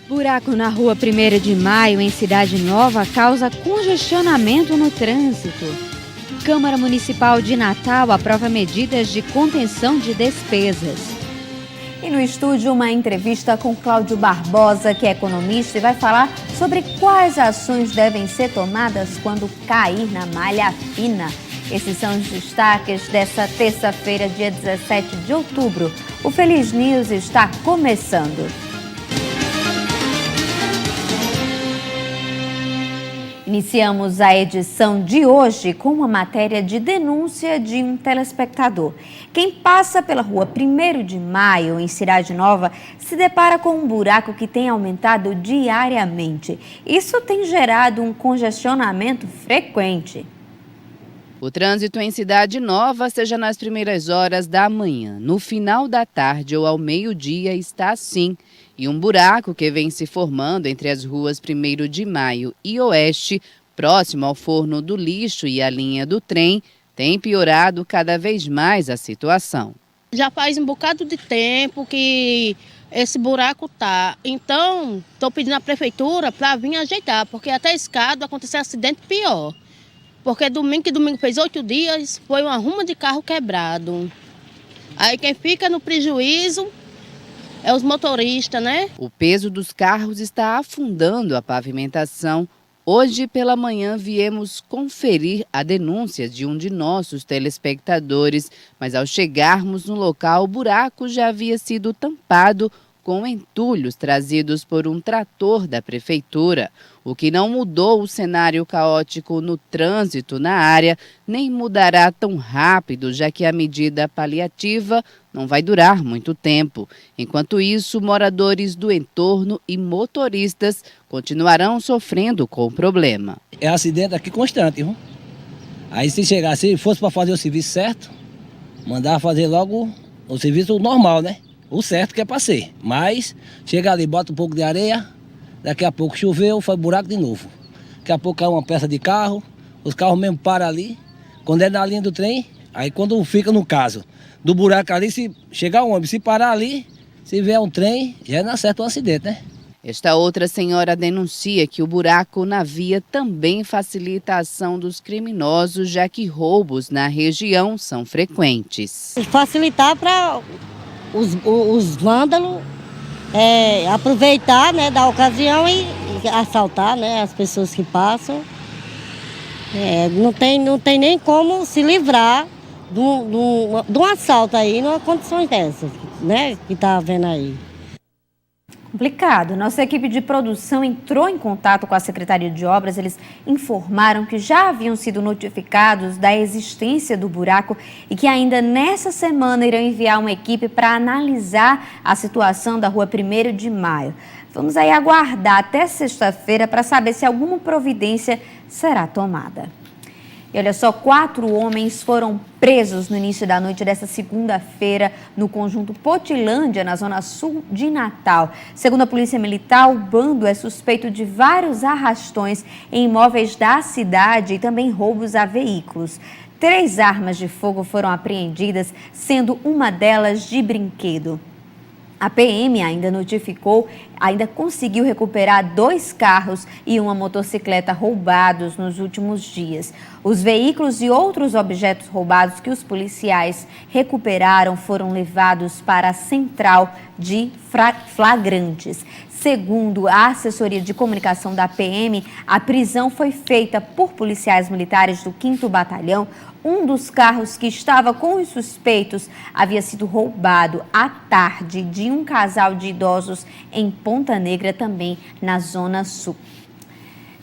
Buraco na rua 1º de Maio, em Cidade Nova, causa congestionamento no trânsito. Câmara Municipal de Natal aprova medidas de contenção de despesas. E no estúdio, uma entrevista com Cláudio Barbosa, que é economista, e vai falar sobre quais ações devem ser tomadas quando cair na malha fina. Esses são os destaques dessa terça-feira, dia 17 de outubro. O Feliz News está começando. Iniciamos a edição de hoje com uma matéria de denúncia de um telespectador. Quem passa pela rua 1º de Maio, em Cidade Nova, se depara com um buraco que tem aumentado diariamente. Isso tem gerado um congestionamento frequente. O trânsito em Cidade Nova, seja nas primeiras horas da manhã, no final da tarde ou ao meio-dia, está assim. E um buraco que vem se formando entre as ruas 1º de Maio e Oeste, próximo ao forno do lixo e à linha do trem, tem piorado cada vez mais a situação. Já faz um bocado de tempo que esse buraco tá. Então, estou pedindo à prefeitura para vir ajeitar, porque até escada aconteceu acidente pior. Porque domingo fez 8 dias, foi uma ruma de carro quebrado. Aí quem fica no prejuízo é os motoristas, né? O peso dos carros está afundando a pavimentação. Hoje pela manhã viemos conferir a denúncia de um de nossos telespectadores, mas ao chegarmos no local, o buraco já havia sido tampado com entulhos trazidos por um trator da prefeitura, o que não mudou o cenário caótico no trânsito na área, nem mudará tão rápido, já que a medida paliativa não vai durar muito tempo. Enquanto isso, moradores do entorno e motoristas continuarão sofrendo com o problema. É acidente aqui constante, viu? Aí se fosse para fazer o serviço certo, mandar fazer logo o serviço normal, né? O certo que é para ser. Mas chega ali, bota um pouco de areia, daqui a pouco choveu, faz buraco de novo. Daqui a pouco cai uma peça de carro, os carros mesmo param ali. Quando é na linha do trem, aí quando fica no caso do buraco ali, se chegar um ônibus, se parar ali, se vier um trem, já não acerta um acidente, né? Esta outra senhora denuncia que o buraco na via também facilita a ação dos criminosos, já que roubos na região são frequentes. Facilitar para os vândalos aproveitar, né, da ocasião e assaltar, né, as pessoas que passam. Não tem nem como se livrar de um assalto aí numa condição dessas, né, que está havendo aí. Complicado. Nossa equipe de produção entrou em contato com a Secretaria de Obras. Eles informaram que já haviam sido notificados da existência do buraco e que ainda nessa semana irão enviar uma equipe para analisar a situação da rua 1º de Maio. Vamos aí aguardar até sexta-feira para saber se alguma providência será tomada. E olha só, 4 homens foram presos no início da noite desta segunda-feira no conjunto Potilândia, na zona sul de Natal. Segundo a Polícia Militar, o bando é suspeito de vários arrastões em imóveis da cidade e também roubos a veículos. 3 armas de fogo foram apreendidas, sendo uma delas de brinquedo. A PM ainda conseguiu recuperar 2 carros e uma motocicleta roubados nos últimos dias. Os veículos e outros objetos roubados que os policiais recuperaram foram levados para a central de flagrantes. Segundo a assessoria de comunicação da PM, a prisão foi feita por policiais militares do 5º Batalhão. Um dos carros que estava com os suspeitos havia sido roubado à tarde de um casal de idosos em Ponta Negra, também na Zona Sul.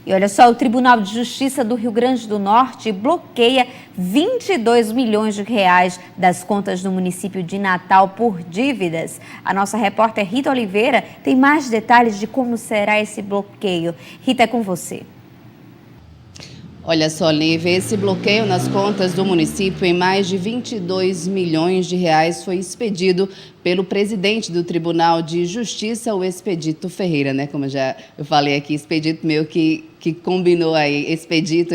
E olha só, o Tribunal de Justiça do Rio Grande do Norte bloqueia 22 milhões de reais das contas do município de Natal por dívidas. A nossa repórter Rita Oliveira tem mais detalhes de como será esse bloqueio. Rita, é com você. Olha só, Lívia, esse bloqueio nas contas do município em mais de 22 milhões de reais foi expedido pelo presidente do Tribunal de Justiça, o Expedito Ferreira, né? Como eu falei aqui, Expedito meu que combinou aí, Expedito.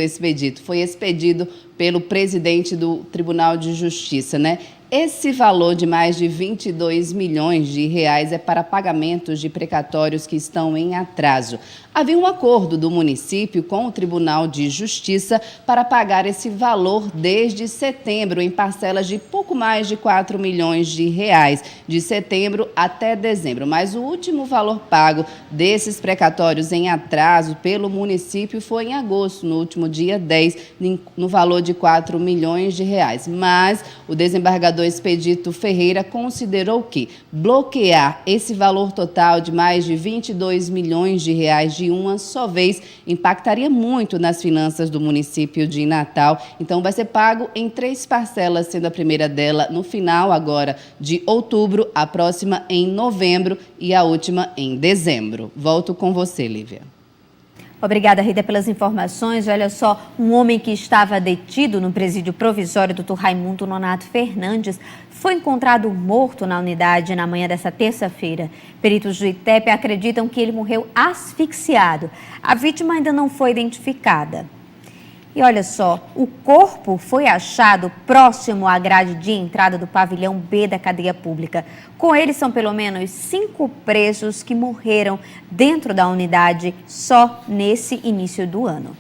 Foi expedido pelo presidente do Tribunal de Justiça, né? Esse valor de mais de 22 milhões de reais é para pagamentos de precatórios que estão em atraso. Havia um acordo do município com o Tribunal de Justiça para pagar esse valor desde setembro, em parcelas de pouco mais de 4 milhões de reais, de setembro até dezembro. Mas o último valor pago desses precatórios em atraso pelo município foi em agosto, no último dia 10, no valor de 4 milhões de reais. Mas o desembargador Expedito Ferreira considerou que bloquear esse valor total de mais de 22 milhões de reais de uma só vez impactaria muito nas finanças do município de Natal. Então, vai ser pago em 3 parcelas, sendo a primeira dela no final agora de outubro, a próxima em novembro e a última em dezembro. Volto com você, Lívia. Obrigada, Rita, pelas informações. Olha só, um homem que estava detido no presídio provisório Dr. Raimundo Nonato Fernandes foi encontrado morto na unidade na manhã desta terça-feira. Peritos do ITEP acreditam que ele morreu asfixiado. A vítima ainda não foi identificada. E olha só, o corpo foi achado próximo à grade de entrada do pavilhão B da cadeia pública. Com ele são pelo menos 5 presos que morreram dentro da unidade só nesse início do ano.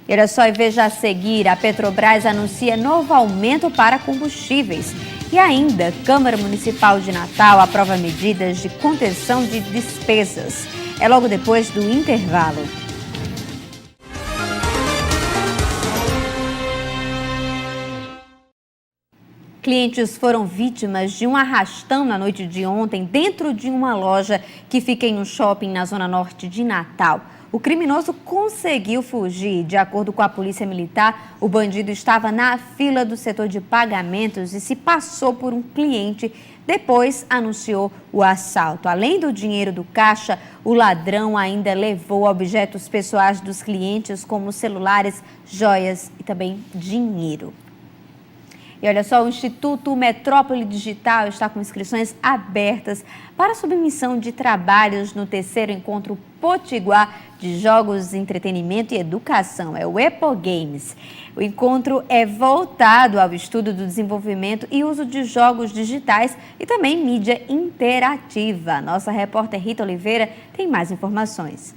E olha só, e veja a seguir, a Petrobras anuncia novo aumento para combustíveis. E ainda, Câmara Municipal de Natal aprova medidas de contenção de despesas. É logo depois do intervalo. Clientes foram vítimas de um arrastão na noite de ontem dentro de uma loja que fica em um shopping na zona norte de Natal. O criminoso conseguiu fugir. De acordo com a Polícia Militar, o bandido estava na fila do setor de pagamentos e se passou por um cliente. Depois anunciou o assalto. Além do dinheiro do caixa, o ladrão ainda levou objetos pessoais dos clientes, como celulares, joias e também dinheiro. E olha só, o Instituto Metrópole Digital está com inscrições abertas para a submissão de trabalhos no 3º Encontro Potiguar de Jogos, Entretenimento e Educação, é o EPO Games. O encontro é voltado ao estudo do desenvolvimento e uso de jogos digitais e também mídia interativa. Nossa repórter Rita Oliveira tem mais informações.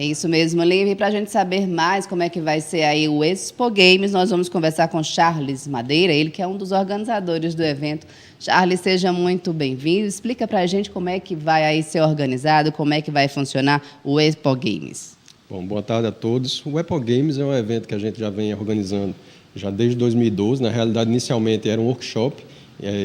É isso mesmo, Lívia. E para a gente saber mais como é que vai ser aí o Expo Games, nós vamos conversar com Charles Madeira, ele que é um dos organizadores do evento. Charles, seja muito bem-vindo. Explica para a gente como é que vai aí ser organizado, como é que vai funcionar o Expo Games. Bom, boa tarde a todos. O Expo Games é um evento que a gente já vem organizando já desde 2012. Na realidade, inicialmente era um workshop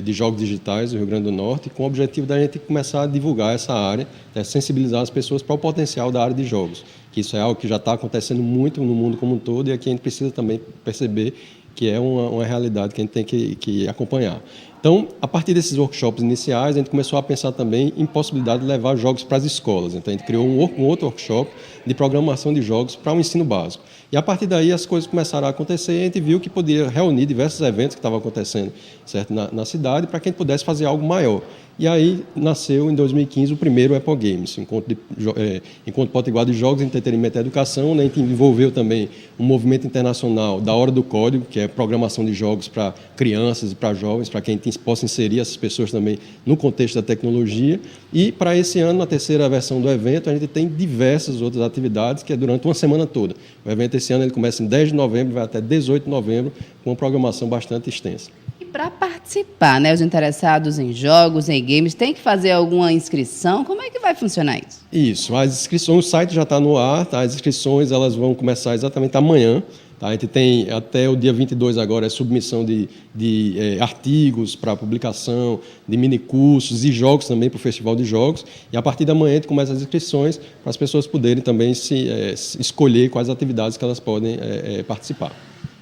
de jogos digitais do Rio Grande do Norte, com o objetivo da gente começar a divulgar essa área, sensibilizar as pessoas para o potencial da área de jogos, que isso é algo que já está acontecendo muito no mundo como um todo, e aqui a gente precisa também perceber que é uma realidade que a gente tem que acompanhar. Então, a partir desses workshops iniciais, a gente começou a pensar também em possibilidade de levar jogos para as escolas. Então, a gente criou um outro workshop de programação de jogos para o ensino básico. E, a partir daí, as coisas começaram a acontecer e a gente viu que podia reunir diversos eventos que estavam acontecendo, certo, na cidade, para que a gente pudesse fazer algo maior. E aí nasceu, em 2015, o primeiro Expo Games, Encontro Potiguar de Jogos, Entretenimento e Educação, né? A gente envolveu também um movimento internacional da Hora do Código, que é programação de jogos para crianças e para jovens, para que a gente possa inserir essas pessoas também no contexto da tecnologia. E para esse ano, na terceira versão do evento, a gente tem diversas outras atividades, que é durante uma semana toda. O evento esse ano ele começa em 10 de novembro e vai até 18 de novembro, com uma programação bastante extensa. E para participar, né, os interessados em jogos, em games, tem que fazer alguma inscrição? Como é que vai funcionar isso? Isso, as inscrições, o site já está no ar, tá? As inscrições elas vão começar exatamente amanhã. Tá? A gente tem até o dia 22 agora a submissão de artigos para publicação, de minicursos e jogos também para o Festival de Jogos. E a partir da manhã a gente começa as inscrições para as pessoas poderem também escolher quais atividades que elas podem participar.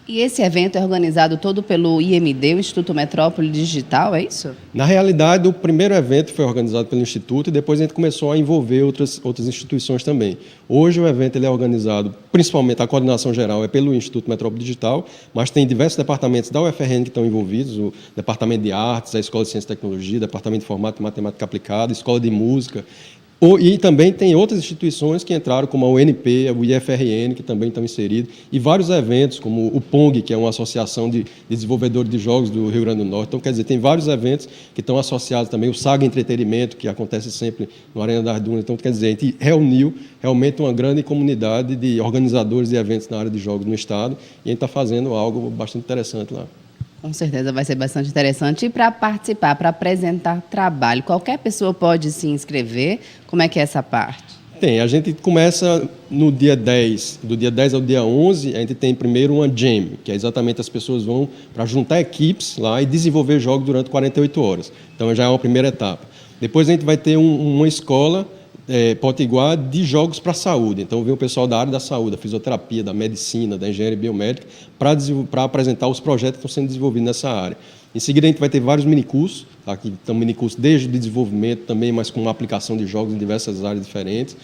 E esse evento é organizado todo pelo IMD, o Instituto Metrópole Digital, é isso? Na realidade, o primeiro evento foi organizado pelo Instituto e depois a gente começou a envolver outras instituições também. Hoje o evento ele é organizado, principalmente a coordenação geral é pelo Instituto Metrópole Digital, mas tem diversos departamentos da UFRN que estão envolvidos, o Departamento de Artes, a Escola de Ciência e Tecnologia, o Departamento de Informática e Matemática Aplicada, a Escola de Música. E também tem outras instituições que entraram, como a UNP, o IFRN, que também estão inseridos, e vários eventos, como o PONG, que é uma associação de desenvolvedores de jogos do Rio Grande do Norte. Então, quer dizer, tem vários eventos que estão associados também, o Saga Entretenimento, que acontece sempre no Arena das Dunas. Então, quer dizer, a gente reuniu realmente uma grande comunidade de organizadores de eventos na área de jogos no Estado, e a gente está fazendo algo bastante interessante lá. Com certeza vai ser bastante interessante. E para participar, para apresentar trabalho, qualquer pessoa pode se inscrever? Como é que é essa parte? Tem, a gente começa no dia 10, do dia 10 ao dia 11, a gente tem primeiro uma jam, que é exatamente as pessoas vão para juntar equipes lá e desenvolver jogos durante 48 horas. Então já é uma primeira etapa. Depois a gente vai ter uma escola potiguar de jogos para a saúde. Então vem o pessoal da área da saúde, da fisioterapia, da medicina, da engenharia biomédica, para apresentar os projetos que estão sendo desenvolvidos nessa área. Em seguida a gente vai ter vários minicursos, tá? Que estão minicursos desde o desenvolvimento também, mas com uma aplicação de jogos em diversas áreas diferentes.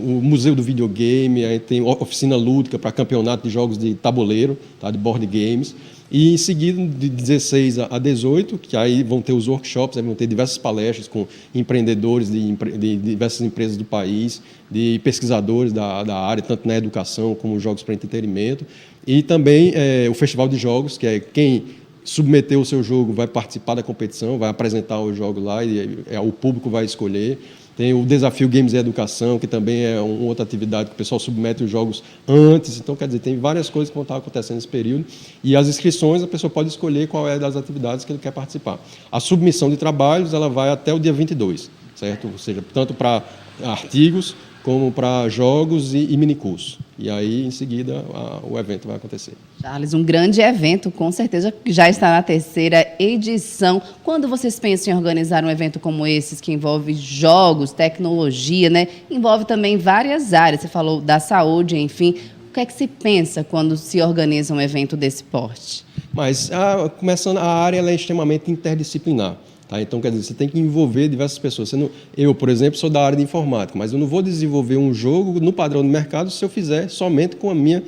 O Museu do Videogame, a gente tem oficina lúdica para campeonato de jogos de tabuleiro, tá? De board games. E em seguida, de 16 a 18, que aí vão ter os workshops, vão ter diversas palestras com empreendedores de diversas empresas do país, de pesquisadores da área, tanto na educação como jogos para entretenimento. E também o Festival de Jogos, que é quem submeter o seu jogo vai participar da competição, vai apresentar o jogo lá e o público vai escolher. Tem o Desafio Games e Educação, que também é uma outra atividade que o pessoal submete os jogos antes. Então, quer dizer, tem várias coisas que vão estar acontecendo nesse período. E as inscrições, a pessoa pode escolher qual é das atividades que ele quer participar. A submissão de trabalhos, ela vai até o dia 22, certo? Ou seja, tanto para artigos como para jogos e minicursos. E aí, em seguida, o evento vai acontecer. Charles, um grande evento, com certeza, que já está na 3ª edição. Quando vocês pensam em organizar um evento como esse, que envolve jogos, tecnologia, né? Envolve também várias áreas, você falou da saúde, enfim. O que é que se pensa quando se organiza um evento desse porte? Mas, começando, a área ela é extremamente interdisciplinar. Tá? Então, quer dizer, você tem que envolver diversas pessoas. Eu, por exemplo, sou da área de informática, mas eu não vou desenvolver um jogo no padrão do mercado se eu fizer somente com a minha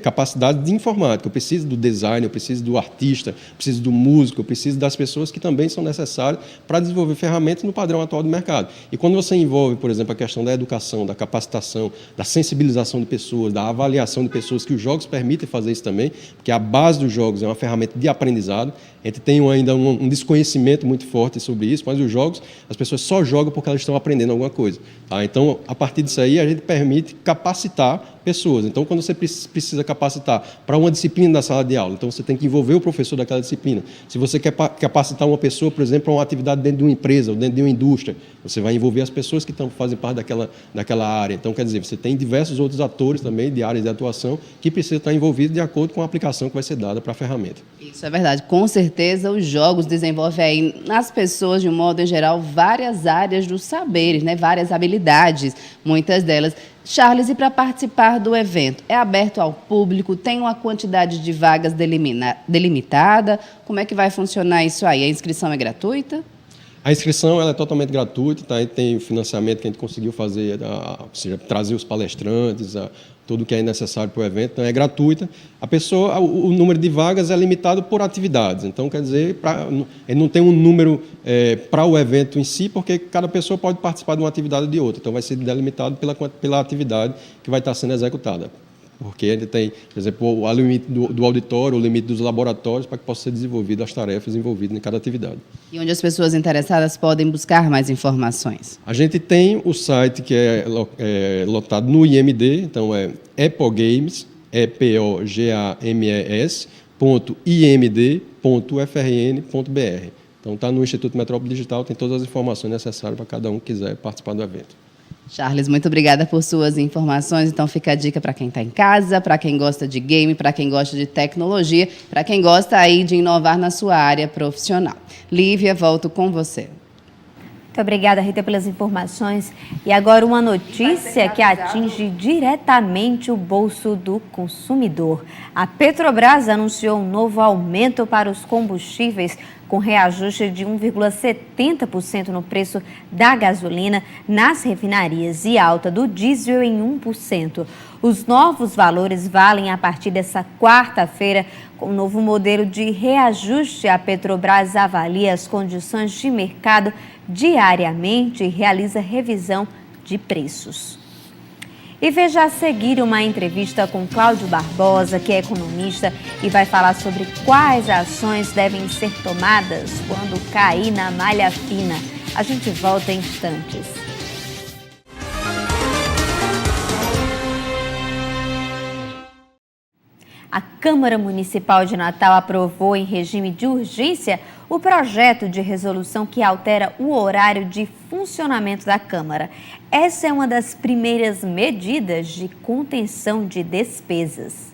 capacidade de informática. Eu preciso do design, eu preciso do artista, eu preciso do músico, eu preciso das pessoas que também são necessárias para desenvolver ferramentas no padrão atual do mercado. E quando você envolve, por exemplo, a questão da educação, da capacitação, da sensibilização de pessoas, da avaliação de pessoas, que os jogos permitem fazer isso também, porque a base dos jogos é uma ferramenta de aprendizado. A gente tem ainda um desconhecimento muito forte sobre isso, mas os jogos, as pessoas só jogam porque elas estão aprendendo alguma coisa. Tá? Então, a partir disso aí, a gente permite capacitar pessoas. Então, quando você precisa capacitar para uma disciplina da sala de aula, então você tem que envolver o professor daquela disciplina. Se você quer capacitar uma pessoa, por exemplo, para uma atividade dentro de uma empresa ou dentro de uma indústria, você vai envolver as pessoas que fazem parte daquela área. Então, quer dizer, você tem diversos outros atores também de áreas de atuação que precisam estar envolvidos de acordo com a aplicação que vai ser dada para a ferramenta. Isso é verdade. Com certeza, os jogos desenvolvem aí nas pessoas, de um modo em geral, várias áreas dos saberes, né? Várias habilidades, muitas delas. Charles, e para participar do evento, é aberto ao público? Tem uma quantidade de vagas delimitada? Como é que vai funcionar isso aí? A inscrição é gratuita? A inscrição ela é totalmente gratuita, tá? Tem financiamento que a gente conseguiu fazer, ou seja, trazer os palestrantes, tudo que é necessário para o evento, então é gratuita. A pessoa, o número de vagas é limitado por atividades, então quer dizer, ele não tem um número para o evento em si, porque cada pessoa pode participar de uma atividade ou de outra, então vai ser delimitado pela atividade que vai estar sendo executada. Porque ele tem, por exemplo, o limite do auditório, o limite dos laboratórios, para que possam ser desenvolvidas as tarefas envolvidas em cada atividade. E onde as pessoas interessadas podem buscar mais informações? A gente tem o site que é lotado no IMD, então é epogames, epogames.imd.frn.br. Então está no Instituto Metrópole Digital, tem todas as informações necessárias para cada um que quiser participar do evento. Charles, muito obrigada por suas informações. Então fica a dica para quem está em casa, para quem gosta de game, para quem gosta de tecnologia, para quem gosta aí de inovar na sua área profissional. Lívia, volto com você. Muito obrigada, Rita, pelas informações. E agora uma notícia que atinge diretamente o bolso do consumidor. A Petrobras anunciou um novo aumento para os combustíveis, com reajuste de 1,70% no preço da gasolina nas refinarias e alta do diesel em 1%. Os novos valores valem a partir dessa quarta-feira. Com o novo modelo de reajuste, a Petrobras avalia as condições de mercado diariamente e realiza revisão de preços. E veja a seguir uma entrevista com Cláudio Barbosa, que é economista e vai falar sobre quais ações devem ser tomadas quando cair na malha fina. A gente volta em instantes. A Câmara Municipal de Natal aprovou em regime de urgência o projeto de resolução que altera o horário de funcionamento da Câmara. Essa é uma das primeiras medidas de contenção de despesas.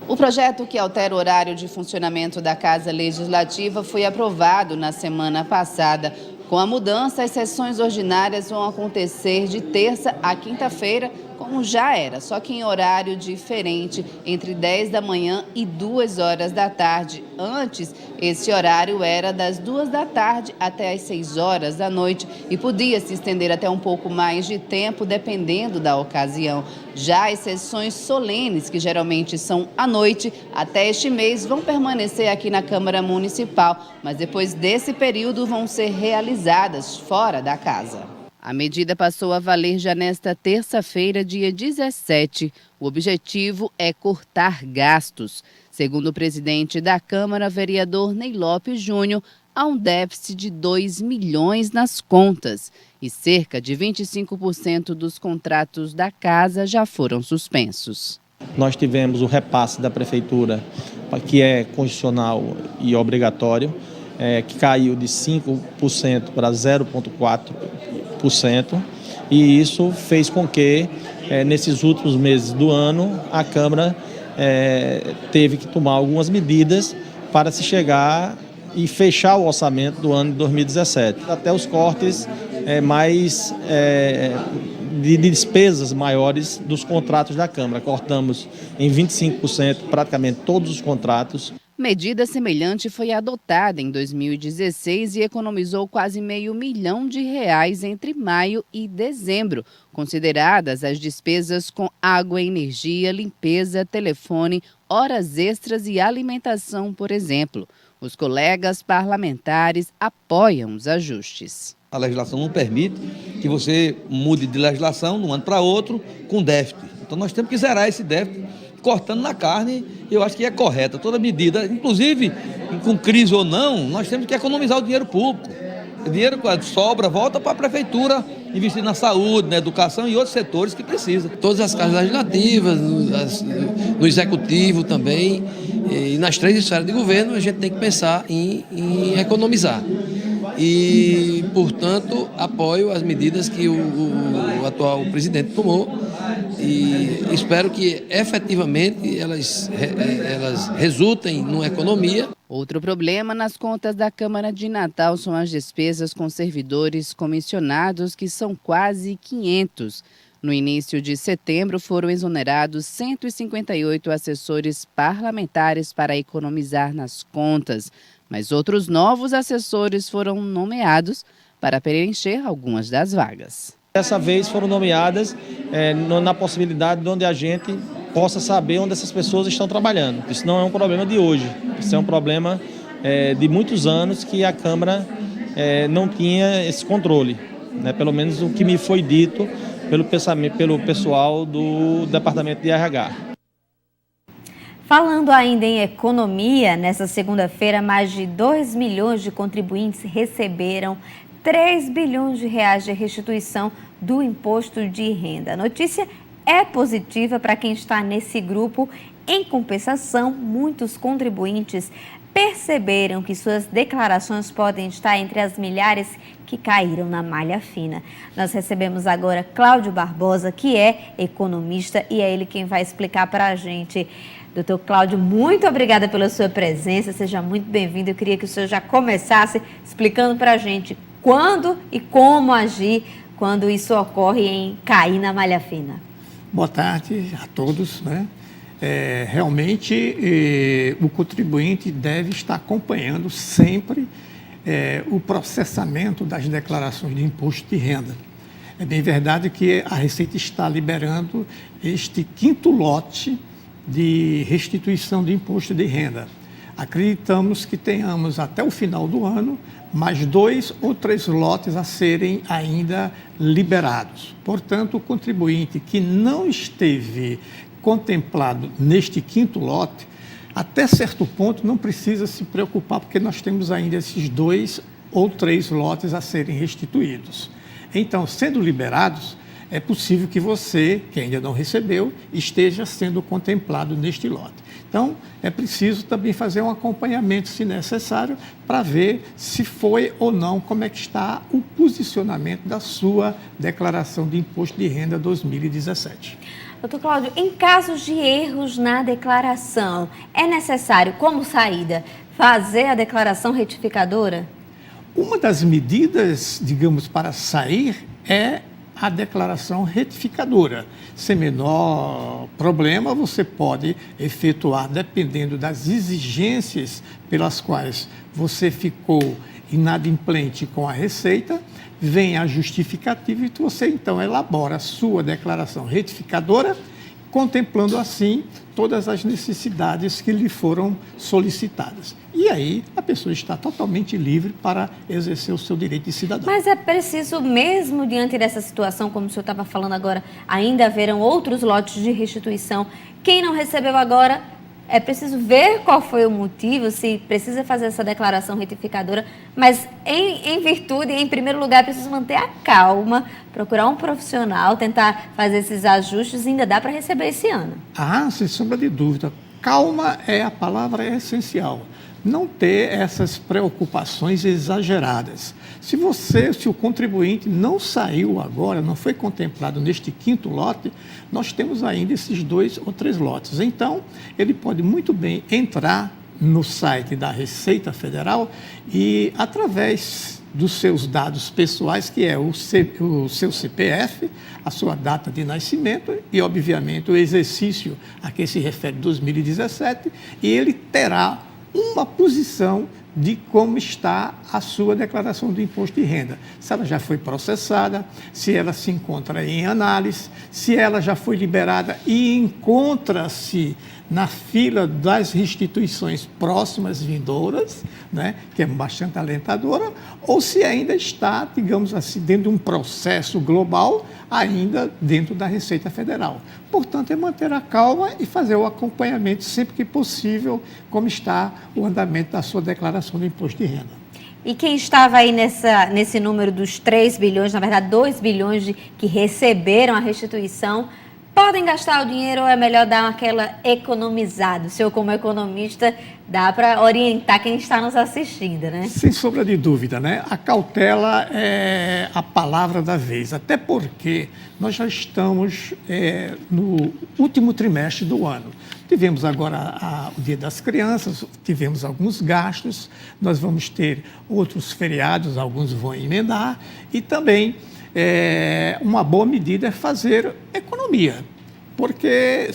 O projeto que altera o horário de funcionamento da Casa Legislativa foi aprovado na semana passada. Com a mudança, as sessões ordinárias vão acontecer de terça a quinta-feira, como já era, só que em horário diferente, entre 10 da manhã e 2 horas da tarde. Antes, esse horário era das 2 da tarde até as 6 horas da noite e podia se estender até um pouco mais de tempo, dependendo da ocasião. Já as sessões solenes, que geralmente são à noite, até este mês vão permanecer aqui na Câmara Municipal, mas depois desse período vão ser realizadas fora da casa. A medida passou a valer já nesta terça-feira, dia 17. O objetivo é cortar gastos. Segundo o presidente da Câmara, vereador Ney Lopes Júnior, há um déficit de 2 milhões nas contas e cerca de 25% dos contratos da casa já foram suspensos. Nós tivemos o repasse da Prefeitura, que é constitucional e obrigatório, que caiu de 5% para 0,4%, e isso fez com que, nesses últimos meses do ano, a Câmara teve que tomar algumas medidas para se chegar e fechar o orçamento do ano de 2017. Até os cortes de despesas maiores dos contratos da Câmara. Cortamos em 25% praticamente todos os contratos. Medida semelhante foi adotada em 2016 e economizou quase R$500 milhão entre maio e dezembro, consideradas as despesas com água, energia, limpeza, telefone, horas extras e alimentação, por exemplo. Os colegas parlamentares apoiam os ajustes. A legislação não permite que você mude de legislação de um ano para outro com déficit. Então nós temos que zerar esse déficit, cortando na carne. Eu acho que é correta toda medida, inclusive com crise ou não, nós temos que economizar o dinheiro público. O dinheiro que sobra volta para a prefeitura investir na saúde, na educação e outros setores que precisam. Todas as casas legislativas, no executivo também, e nas 3 esferas de governo, a gente tem que pensar em economizar. E, portanto, apoio as medidas que o atual presidente tomou e espero que efetivamente elas resultem numa economia. Outro problema nas contas da Câmara de Natal são as despesas com servidores comissionados, que são quase 500. No início de setembro, foram exonerados 158 assessores parlamentares para economizar nas contas. Mas outros novos assessores foram nomeados para preencher algumas das vagas. Dessa vez foram nomeadas na possibilidade de onde a gente possa saber onde essas pessoas estão trabalhando. Isso não é um problema de hoje, isso é um problema de muitos anos que a Câmara não tinha esse controle, né? Pelo menos o que me foi dito pelo pessoal do Departamento de RH. Falando ainda em economia, nesta segunda-feira, mais de 2 milhões de contribuintes receberam 3 bilhões de reais de restituição do imposto de renda. A notícia é positiva para quem está nesse grupo. Em compensação, muitos contribuintes perceberam que suas declarações podem estar entre as milhares que caíram na malha fina. Nós recebemos agora Cláudio Barbosa, que é economista, e é ele quem vai explicar para a gente. Doutor Cláudio, muito obrigada pela sua presença, seja muito bem-vindo. Eu queria que o senhor já começasse explicando para a gente quando e como agir quando isso ocorre em cair na malha fina. Boa tarde a todos, né? Realmente, o contribuinte deve estar acompanhando sempre o processamento das declarações de imposto de renda. É bem verdade que a Receita está liberando este 5º lote de restituição de imposto de renda. Acreditamos que tenhamos até o final do ano mais 2 ou 3 lotes a serem ainda liberados. Portanto, o contribuinte que não esteve contemplado neste 5º lote, até certo ponto não precisa se preocupar, porque nós temos ainda esses 2 ou 3 lotes a serem restituídos. Então, sendo liberados, é possível que você, que ainda não recebeu, esteja sendo contemplado neste lote. Então, é preciso também fazer um acompanhamento, se necessário, para ver se foi ou não, como é que está o posicionamento da sua declaração de imposto de renda 2017. Doutor Cláudio, em casos de erros na declaração, é necessário, como saída, fazer a declaração retificadora? Uma das medidas, digamos, para sair é a declaração retificadora. Sem menor problema, você pode efetuar, dependendo das exigências pelas quais você ficou inadimplente com a Receita, vem a justificativa e você então elabora a sua declaração retificadora, contemplando assim todas as necessidades que lhe foram solicitadas. E aí a pessoa está totalmente livre para exercer o seu direito de cidadão. Mas é preciso, mesmo diante dessa situação, como o senhor estava falando agora, ainda haverão outros lotes de restituição. Quem não recebeu agora, é preciso ver qual foi o motivo, se precisa fazer essa declaração retificadora, mas em virtude, em primeiro lugar, é preciso manter a calma, procurar um profissional, tentar fazer esses ajustes e ainda dá para receber esse ano. Sem sombra de dúvida. Calma é a palavra essencial. Não ter essas preocupações exageradas. Se o contribuinte não saiu agora, não foi contemplado neste 5º lote, nós temos ainda esses 2 ou 3 lotes. Então, ele pode muito bem entrar no site da Receita Federal e, através dos seus dados pessoais, que é o seu CPF, a sua data de nascimento e, obviamente, o exercício a que se refere 2017, e ele terá uma posição de como está a sua declaração do imposto de renda. Se ela já foi processada, se ela se encontra em análise, se ela já foi liberada e encontra-se na fila das restituições próximas vindouras, né, que é bastante alentadora, ou se ainda está, digamos assim, dentro de um processo global, ainda dentro da Receita Federal. Portanto, é manter a calma e fazer o acompanhamento sempre que possível, como está o andamento da sua declaração do imposto de renda. E quem estava aí nesse número dos 3 bilhões, na verdade 2 bilhões que receberam a restituição, podem gastar o dinheiro ou é melhor dar aquela economizada? O senhor, como economista, dá para orientar quem está nos assistindo, né? Sem sombra de dúvida, né? A cautela é a palavra da vez, até porque nós já estamos no último trimestre do ano. Tivemos agora o Dia das Crianças, tivemos alguns gastos, nós vamos ter outros feriados, alguns vão emendar, e também uma boa medida é fazer economia, porque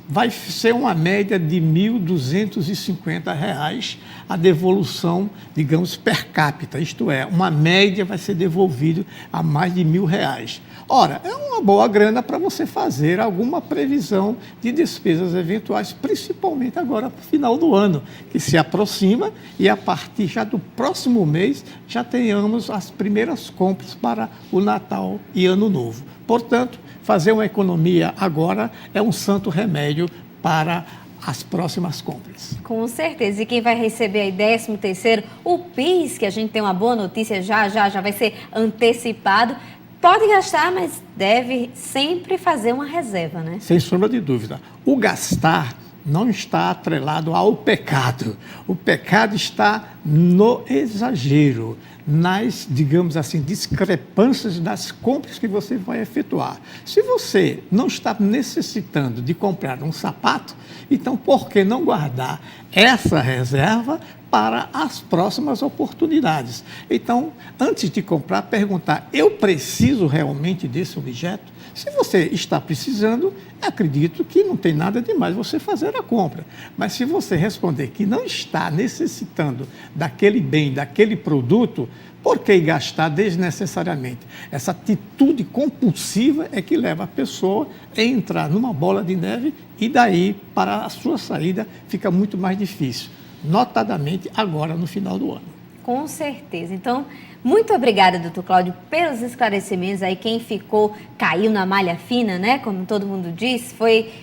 vai ser uma média de R$ 1.250 a devolução, digamos, per capita, isto é, uma média vai ser devolvido a mais de R$ 1.000. Ora, é uma boa grana para você fazer alguma previsão de despesas eventuais, principalmente agora para o final do ano, que se aproxima e a partir já do próximo mês já tenhamos as primeiras compras para o Natal e Ano Novo. Portanto, fazer uma economia agora é um santo remédio para as próximas compras. Com certeza. E quem vai receber aí 13º, o PIS, que a gente tem uma boa notícia, já vai ser antecipado, pode gastar, mas deve sempre fazer uma reserva, né? Sem sombra de dúvida. O gastar não está atrelado ao pecado. O pecado está no exagero, nas, digamos assim, discrepâncias das compras que você vai efetuar. Se você não está necessitando de comprar um sapato, então por que não guardar essa reserva para as próximas oportunidades? Então, antes de comprar, perguntar, eu preciso realmente desse objeto? Se você está precisando, acredito que não tem nada de mais você fazer a compra. Mas se você responder que não está necessitando daquele bem, daquele produto, por que gastar desnecessariamente? Essa atitude compulsiva é que leva a pessoa a entrar numa bola de neve e daí, para a sua saída, fica muito mais difícil, notadamente agora no final do ano. Com certeza. Então, muito obrigada, doutor Cláudio, pelos esclarecimentos. Aí quem ficou, caiu na malha fina, né? Como todo mundo diz,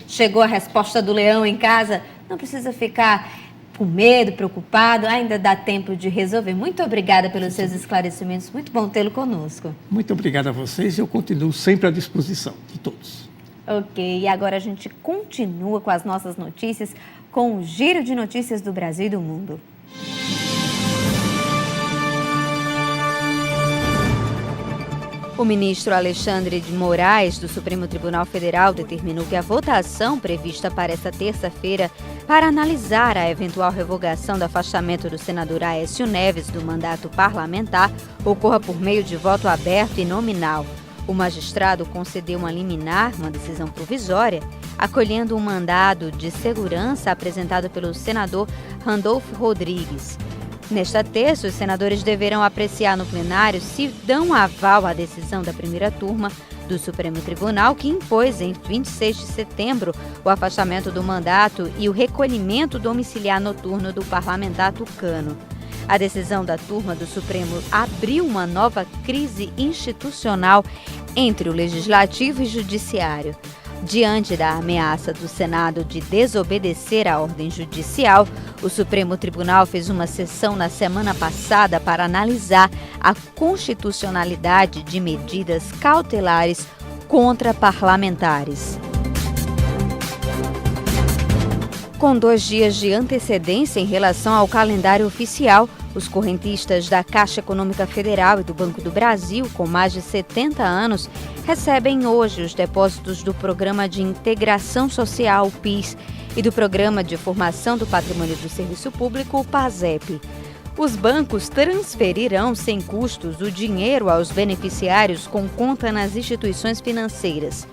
chegou a resposta do leão em casa. Não precisa ficar com medo, preocupado, ainda dá tempo de resolver. Muito obrigada pelos seus esclarecimentos. Muito bom tê-lo conosco. Muito obrigado a vocês e eu continuo sempre à disposição de todos. Ok, e agora a gente continua com as nossas notícias, com o Giro de Notícias do Brasil e do Mundo. O ministro Alexandre de Moraes, do Supremo Tribunal Federal, determinou que a votação prevista para esta terça-feira para analisar a eventual revogação do afastamento do senador Aécio Neves do mandato parlamentar ocorra por meio de voto aberto e nominal. O magistrado concedeu uma liminar, uma decisão provisória, acolhendo um mandado de segurança apresentado pelo senador Randolfo Rodrigues. Nesta terça, os senadores deverão apreciar no plenário se dão aval à decisão da primeira turma do Supremo Tribunal, que impôs em 26 de setembro o afastamento do mandato e o recolhimento domiciliar noturno do parlamentar tucano. A decisão da turma do Supremo abriu uma nova crise institucional entre o Legislativo e o Judiciário. Diante da ameaça do Senado de desobedecer à ordem judicial, o Supremo Tribunal fez uma sessão na semana passada para analisar a constitucionalidade de medidas cautelares contra parlamentares. Com 2 dias de antecedência em relação ao calendário oficial, os correntistas da Caixa Econômica Federal e do Banco do Brasil, com mais de 70 anos, recebem hoje os depósitos do Programa de Integração Social, PIS, e do Programa de Formação do Patrimônio do Serviço Público, o PASEP. Os bancos transferirão sem custos o dinheiro aos beneficiários com conta nas instituições financeiras.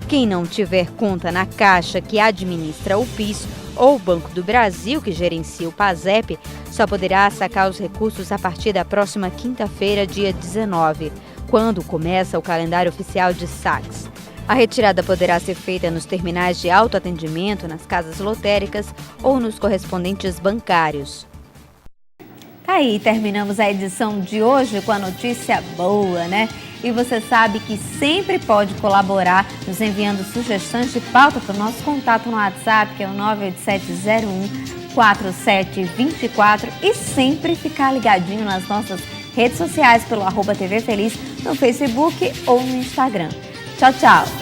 Quem não tiver conta na Caixa que administra o PIS ou o Banco do Brasil, que gerencia o PASEP, só poderá sacar os recursos a partir da próxima quinta-feira, dia 19, quando começa o calendário oficial de saques. A retirada poderá ser feita nos terminais de autoatendimento, nas casas lotéricas ou nos correspondentes bancários. Tá aí, terminamos a edição de hoje com a notícia boa, né? E você sabe que sempre pode colaborar nos enviando sugestões de pauta para o nosso contato no WhatsApp, que é o 987014724, e sempre ficar ligadinho nas nossas redes sociais pelo @TV Feliz, no Facebook ou no Instagram. Tchau, tchau!